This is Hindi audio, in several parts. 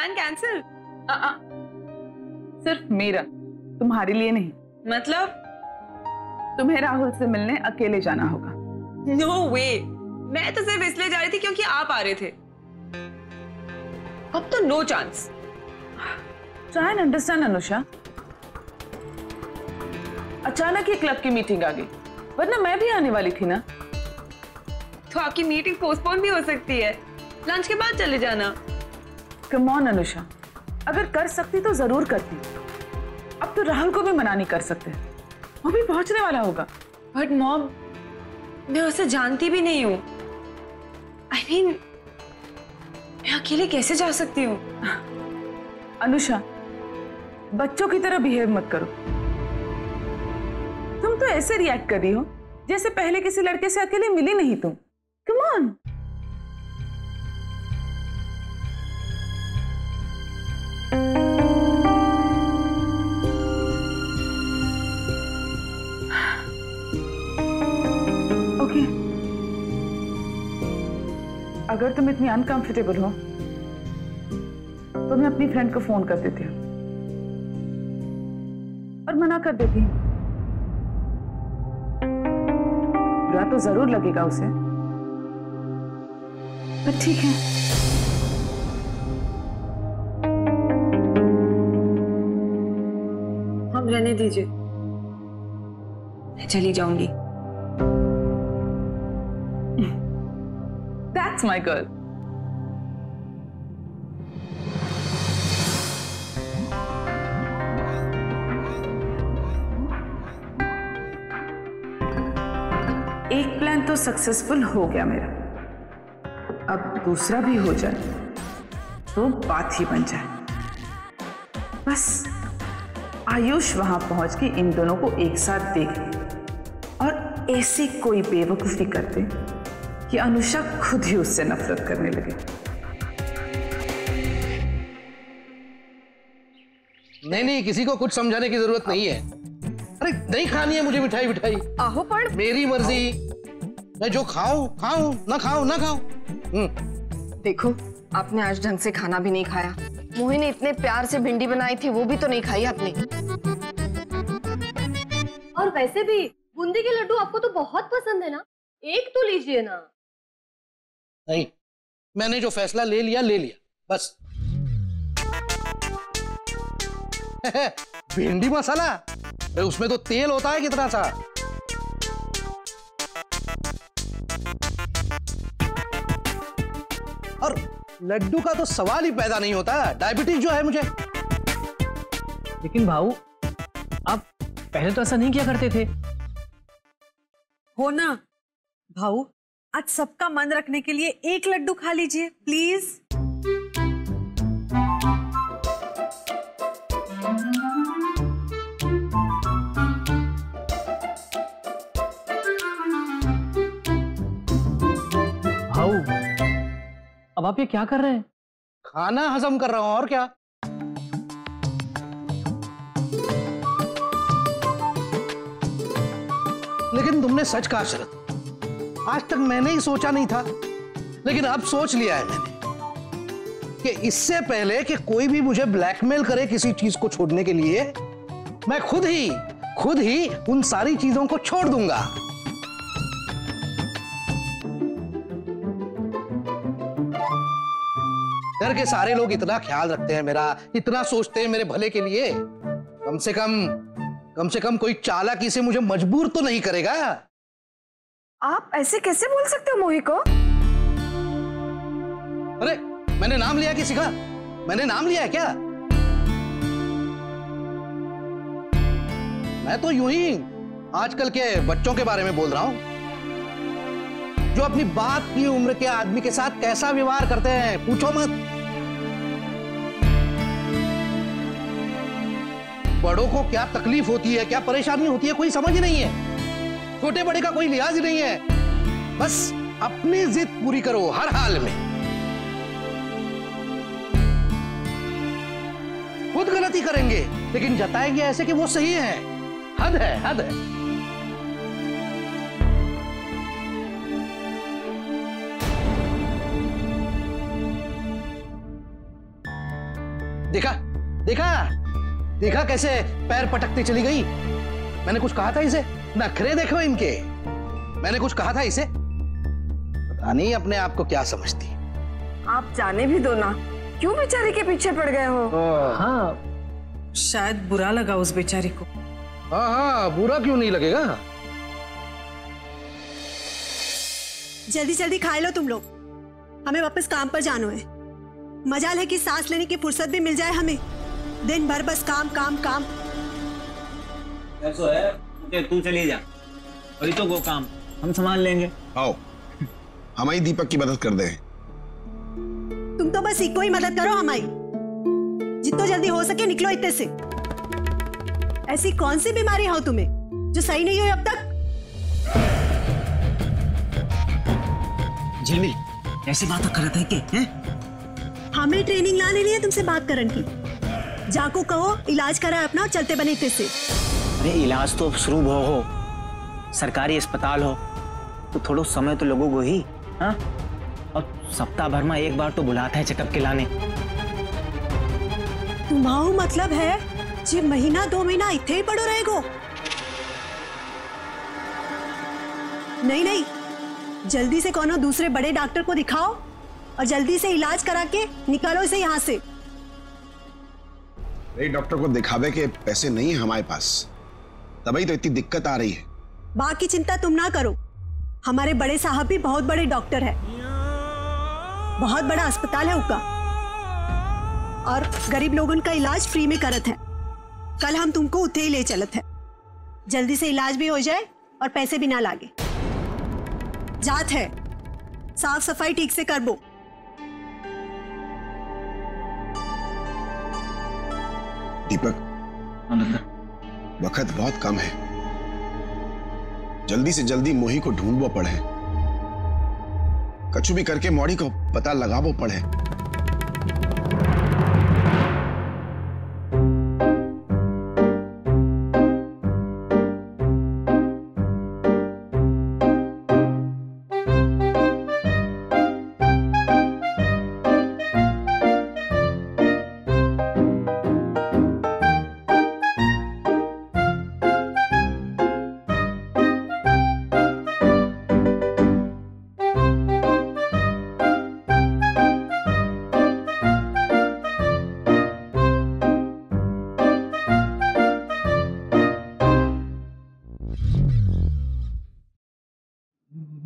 Plan cancel? सिर्फ मेरा, तुम्हारे लिए नहीं। मतलब? तुम्हें राहुल से मिलने अकेले जाना होगा। नो वे, मैं तो सिर्फ इसलिए जा रही थी क्योंकि आप आ रहे थे। अब तो no chance. Try and understand Anusha, अचानक ही क्लब की मीटिंग आ गई, वरना मैं भी आने वाली थी ना। तो आपकी मीटिंग पोस्टपोन भी हो सकती है, लंच के बाद चले जाना। कम ऑन अनुषा, अगर कर सकती तो जरूर करती। अब तो राहुल को भी मना नहीं कर सकते, वो भी पहुंचने वाला होगा। बट मॉम, मैं उसे जानती भी नहीं हूँ। I mean, मैं अकेले कैसे जा सकती हूँ? अनुषा, बच्चों की तरह बिहेव मत करो। तुम तो ऐसे रिएक्ट कर रही हो जैसे पहले किसी लड़के से अकेले मिली नहीं तुम। Come on. ओके, अगर तुम इतनी अनकंफर्टेबल हो तो मैं अपनी फ्रेंड को फोन कर देती हूँ और मना कर देती हूँ। बुरा तो जरूर लगेगा उसे, पर ठीक है। हम रहने दीजिए, मैं चली जाऊंगी। That's my girl. एक प्लान तो सक्सेसफुल हो गया मेरा, अब दूसरा भी हो जाए तो बात ही बन जाए। बस आयुष वहां पहुंच के इन दोनों को एक साथ देख और ऐसी कोई बेवकूफी कर दे कि अनुषा खुद ही उससे नफरत करने लगे। नहीं, किसी को कुछ समझाने की जरूरत नहीं है। अरे नहीं खानी है मुझे मिठाई मिठाई। आहो पर मेरी मर्जी, मैं जो खाऊं खाऊं, ना खाऊं ना खाऊं। देखो, आपने आज ढंग से खाना भी नहीं खाया। मोहिनी ने इतने प्यार से भिंडी बनाई थी, वो भी तो नहीं खाई आपने। और वैसे भी बूंदी के लड्डू आपको तो बहुत पसंद है ना, एक तो लीजिए ना। नहीं, मैंने जो फैसला ले लिया बस। भिंडी मसाला, उसमें तो तेल होता है कितना सा। और लड्डू का तो सवाल ही पैदा नहीं होता, डायबिटीज जो है मुझे। लेकिन भाऊ, आप पहले तो ऐसा नहीं किया करते थे। हो ना भाऊ, आज सबका मन रखने के लिए एक लड्डू खा लीजिए प्लीज। भाऊ, अब आप ये क्या कर रहे हैं? खाना हजम कर रहा हूं, और क्या। लेकिन तुमने सच कहा शरद, आज तक मैंने ही सोचा नहीं था, लेकिन अब सोच लिया है मैंने कि इससे पहले कि कोई भी मुझे ब्लैकमेल करे किसी चीज को छोड़ने के लिए, मैं खुद ही उन सारी चीजों को छोड़ दूंगा। घर के सारे लोग इतना ख्याल रखते हैं मेरा, इतना सोचते हैं मेरे भले के लिए, कम से कम कोई चालाकी से मुझे मजबूर तो नहीं करेगा। आप ऐसे कैसे बोल सकते हो मोही को? अरे मैंने नाम लिया किसी का? मैंने नाम लिया है क्या? मैं तो यूं ही आजकल के बच्चों के बारे में बोल रहा हूं, जो अपनी बात की उम्र के आदमी के साथ कैसा व्यवहार करते हैं पूछो मत। बड़ों को क्या तकलीफ होती है, क्या परेशानी होती है, कोई समझ ही नहीं है। छोटे बड़े का कोई लिहाज ही नहीं है। बस अपनी जिद पूरी करो हर हाल में। खुद गलती करेंगे लेकिन जताएंगे ऐसे कि वो सही है। हद है, हद है। देखा देखा देखा कैसे पैर पटकते चली गई। मैंने कुछ कहा था इसे, नखरे देखो इनके। मैंने कुछ कहा था इसे, पता नहीं अपने आप को क्या समझती। आप जाने भी दो ना, क्यों बेचारी के पीछे पड़ गए हो? हाँ, शायद बुरा लगा उस बेचारी को। हाँ हाँ, बुरा क्यों नहीं लगेगा। जल्दी जल्दी खा लो तुम लोग, हमें वापस काम पर जाना है। मजाल है कि सांस लेने की फुर्सत भी मिल जाए हमें, दिन भर बस काम काम काम। ऐसा है, तू चली जा, अभी तो वो काम हम संभाल लेंगे। आओ हमारी दीपक की मदद कर दे। तुम तो बस इको ही मदद करो हमारी, जितना जल्दी हो सके निकलो इतने से। ऐसी कौन सी बीमारी हो तुम्हें जो सही नहीं हुई अब तक? झिलमिल ऐसी बात करत है कि हमें ट्रेनिंग लाने नहीं है तुमसे बात करन की। जाको कहो इलाज कराए अपना, चलते बने इतने से। अरे इलाज तो शुरू हो सरकारी अस्पताल हो तो थोड़ा समय तो लोगों को ही। हाँ, और सप्ताह भर में एक बार तो बुलाता है चेकअप के लाने। तुम्हारा मतलब है जी महीना 2 महीना इतने ही पड़ो रहेगो? नहीं नहीं, जल्दी से कोनो दूसरे बड़े डॉक्टर को दिखाओ और जल्दी से इलाज करा के निकालो इसे यहाँ से। डॉक्टर को दिखावे के पैसे नहीं है हमारे पास, तभी तो इतनी दिक्कत आ रही है। बाकी चिंता तुम ना करो, हमारे बड़े साहब भी बहुत बड़े डॉक्टर है, बहुत बड़ा अस्पताल है उनका, और गरीब लोगों का इलाज फ्री में करत है। कल हम तुमको उतने ही ले चलत है, जल्दी से इलाज भी हो जाए और पैसे भी ना लागे। जात है, साफ सफाई ठीक से करबो। दीपक, वक्त बहुत कम है, जल्दी से जल्दी मोही को ढूंढवो पड़े, कछु भी करके मौड़ी को पता लगावो पड़े।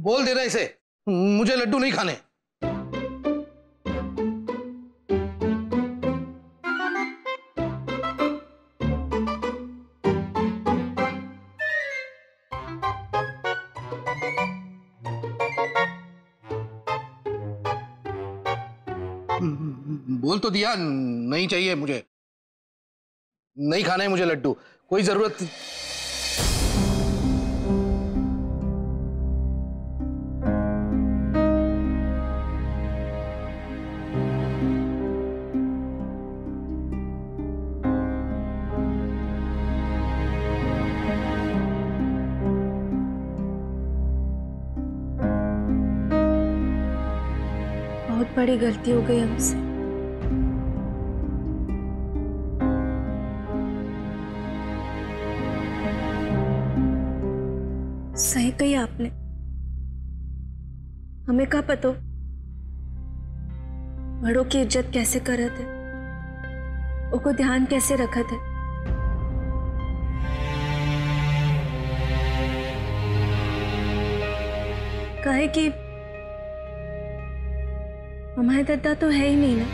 बोल देना इसे, मुझे लड्डू नहीं खाने। बोल तो दिया नहीं चाहिए मुझे, नहीं खाना है मुझे लड्डू, कोई जरूरत। बहुत बड़ी गलती हो गई हमसे। सही कही आपने, हमें क्या पता बड़ों की इज्जत कैसे करत है, उनको ध्यान कैसे रखत है। काहे कि हमारे दादा तो है ही नहीं ना।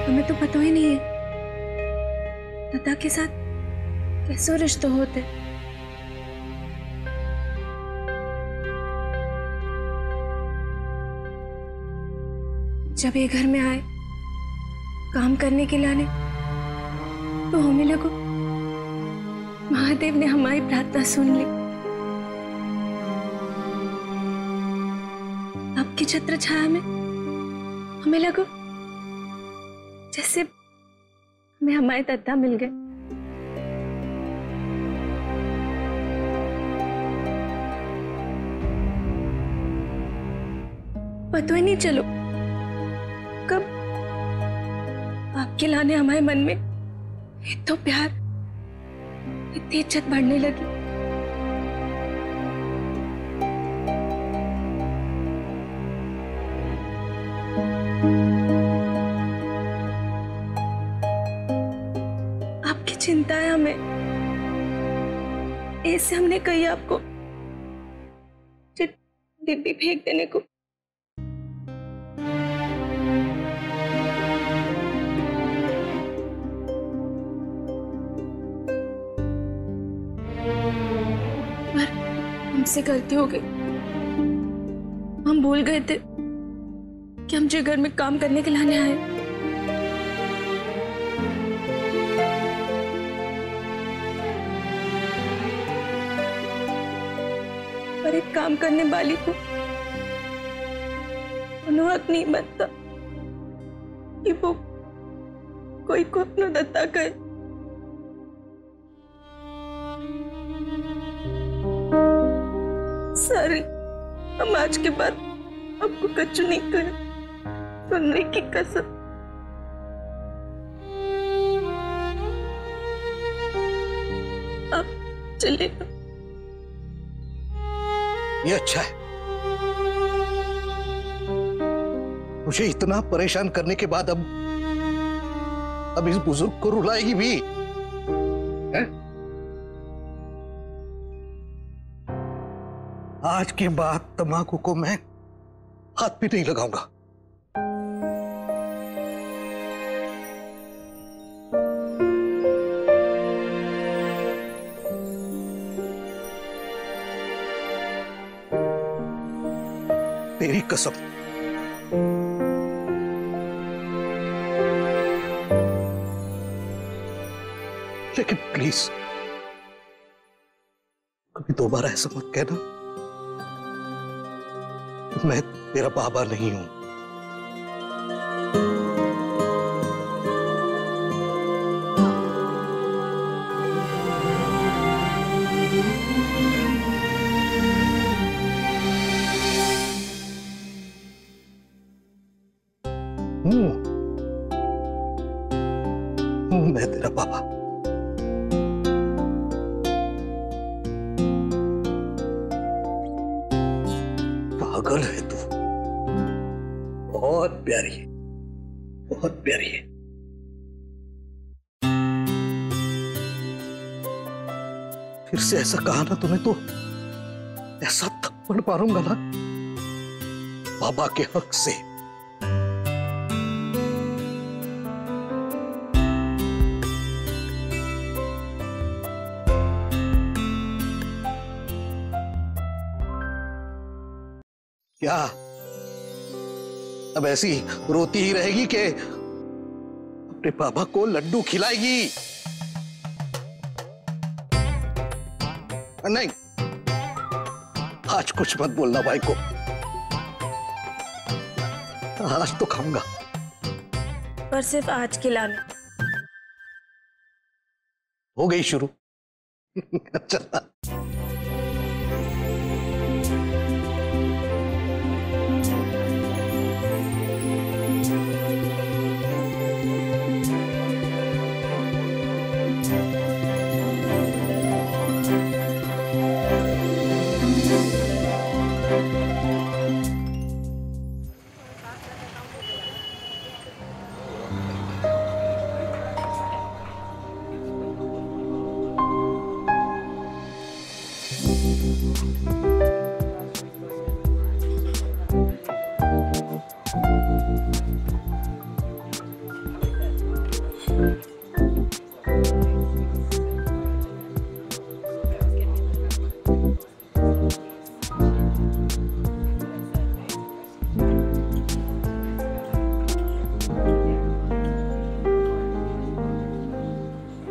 हमें तो पता ही नहीं है दादा के साथ कैसे रिश्ते होते। जब ये घर में आए काम करने के लिए आने तो हमें लगो महादेव ने हमारी प्रार्थना सुन ली। आपकी छत्र छाया में हमें लगो जैसे हमें हमारे दादा मिल गए। पता ही नहीं चलो कब आपके लाने हमारे मन में इतना प्यार, इतनी इज्जत बढ़ने लगी। आपकी चिंता है हमें, ऐसे हमने कही आपको डिब्बी फेंक देने को। पर हमसे गलती हो गई, हम भूल गए थे कि हम जो घर में काम करने के लाने आए। पर एक काम करने वाली को हक नहीं बनता कि वो कोई को अपना दत्ता करे। सॉरी, हम आज के बाद आपको कच्चू नहीं करे, सुनने की कसम। अब चलिए। ये अच्छा है, मुझे इतना परेशान करने के बाद अब इस बुजुर्ग को रुलाएगी भी है? आज के बाद तंबाकू को मैं हाथ भी नहीं लगाऊंगा। तेरी कसम। लेकिन प्लीज कभी दोबारा ऐसा मत कहना, मैं तेरा बाबा नहीं हूं। मैं तेरा बाबा। पागल है तू, बहुत प्यारी है, बहुत प्यारी है। फिर से ऐसा कहा ना तूने तो ऐसा थप्पड़ मारूंगा ना बाबा के हक से। क्या अब ऐसी रोती ही रहेगी कि अपने बाबा को लड्डू खिलाएगी? नहीं, आज कुछ मत बोलना भाई को, आज तो खाऊंगा। पर सिर्फ आज खिलाना। हो गई शुरू। चल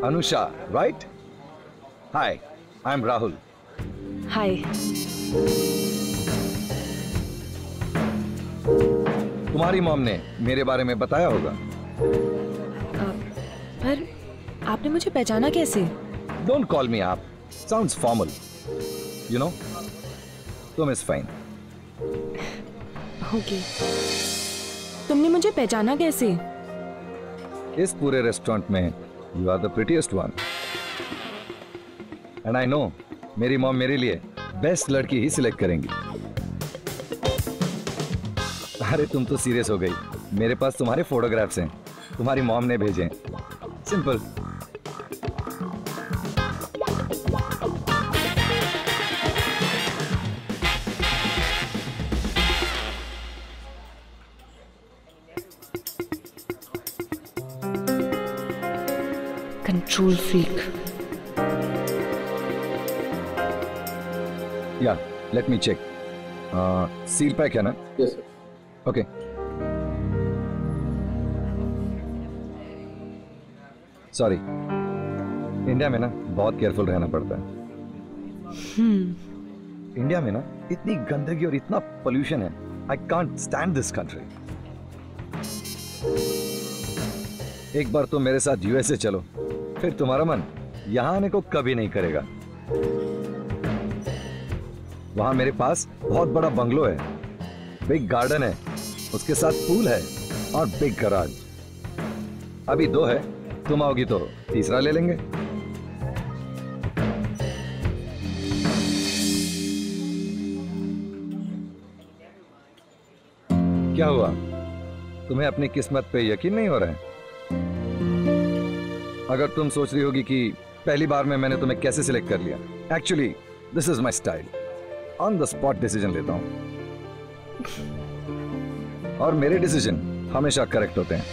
Anusha, right? Hi, I'm Rahul. Hi. तुम्हारी मॉम ने मेरे बारे में बताया होगा। पर आपने मुझे पहचाना कैसे? Don't call me आप. Sounds formal. You know? तो Miss Fine. ओके। तुमने मुझे पहचाना कैसे? इस पूरे रेस्टोरेंट में you are the prettiest one and I know मेरी मॉम मेरे लिए बेस्ट लड़की ही सिलेक्ट करेंगी। अरे तुम तो सीरियस हो गई। मेरे पास तुम्हारे फोटोग्राफ्स हैं, तुम्हारी मॉम ने भेजे हैं। सिंपल। Control freak. या let me check. Seal pack है ना? Yes sir. Okay. Sorry, India में ना बहुत केयरफुल रहना पड़ता है। इंडिया में ना इतनी गंदगी और इतना पोल्यूशन है। I can't stand this country. एक बार तो मेरे साथ यूएसए चलो, फिर तुम्हारा मन यहां आने को कभी नहीं करेगा। वहां मेरे पास बहुत बड़ा बंगलो है, बिग गार्डन है, उसके साथ पूल है और बिग गराज। अभी 2 है, तुम आओगी तो तीसरा ले लेंगे। क्या हुआ, तुम्हें अपनी किस्मत पे यकीन नहीं हो रहा है? अगर तुम सोच रही होगी कि पहली बार में मैंने तुम्हें कैसे सिलेक्ट कर लिया, actually this is my style. On the spot decision लेता हूं और मेरे डिसीजन हमेशा करेक्ट होते हैं।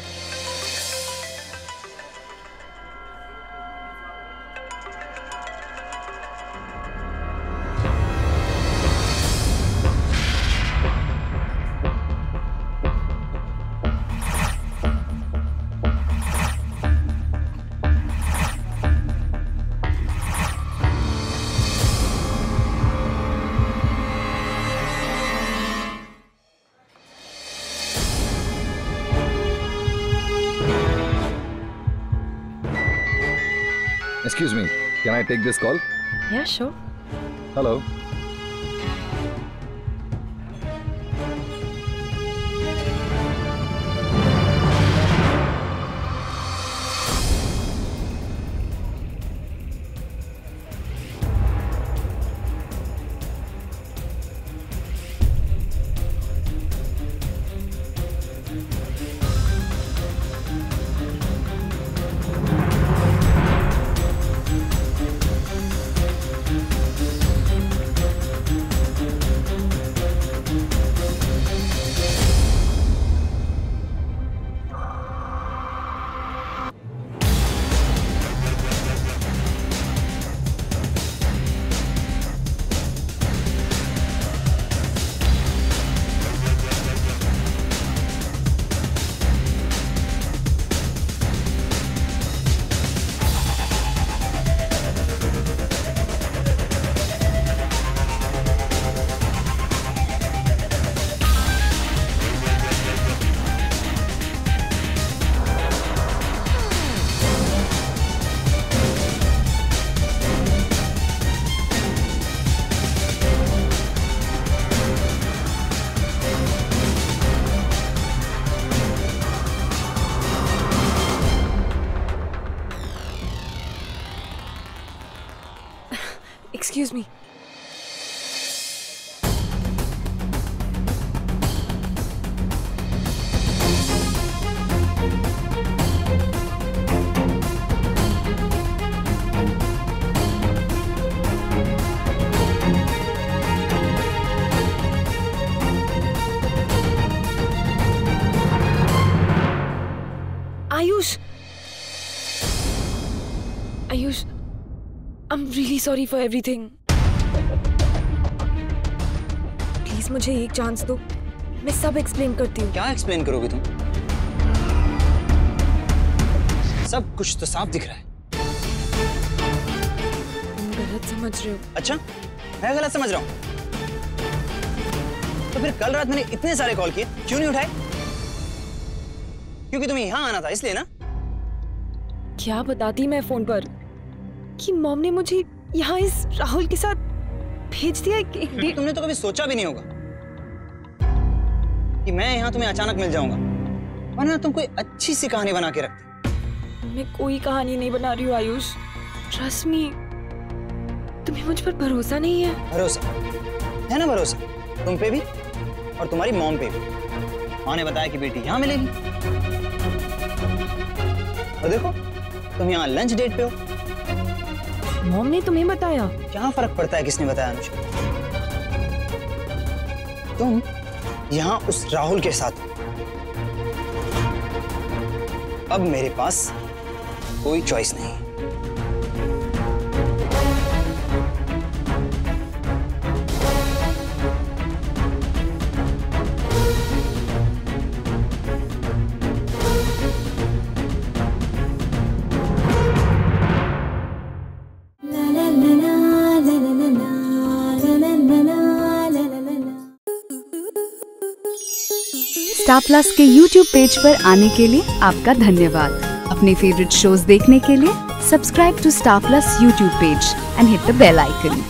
Excuse me, can I take this call? Yeah, sure. Hello. Excuse me. Ayush, I'm really sorry for everything. Please मुझे एक चांस दो, मैं सब एक्सप्लेन करती हूँ। क्या एक्सप्लेन करोगी तुम? सब कुछ तो साफ दिख रहा है। तुम गलत समझ रहे हो। अच्छा, मैं गलत समझ रहा हूँ? तो फिर कल रात मैंने इतने सारे कॉल किए, क्यों नहीं उठाए? क्योंकि तुम्हें यहाँ आना था इसलिए ना? क्या बताती मैं फोन पर कि मॉम ने मुझे यहाँ इस राहुल के साथ भेज दिया कि तुमने तो कभी सोचा भी नहीं होगा कि मैं यहाँ तुम्हें अचानक मिल जाऊंगा, वरना तुम कोई अच्छी सी कहानी बना के रखते। मैं कोई कहानी नहीं बना रही हूँ आयुष, ट्रस्ट मी। तुम्हें मुझ पर भरोसा नहीं है? भरोसा है ना, भरोसा तुम पे भी और तुम्हारी मॉम पे भी। माँ ने बताया कि बेटी यहाँ मिलेगी, और देखो तुम यहाँ लंच डेट पे हो। मॉम ने तुम्हें बताया? क्या फर्क पड़ता है किसने बताया अनुष्का, तुम यहाँ उस राहुल के साथ हो। अब मेरे पास कोई चॉइस नहीं है। स्टार प्लस के YouTube पेज पर आने के लिए आपका धन्यवाद। अपने फेवरेट शोज देखने के लिए subscribe to Star Plus YouTube page and hit the bell icon.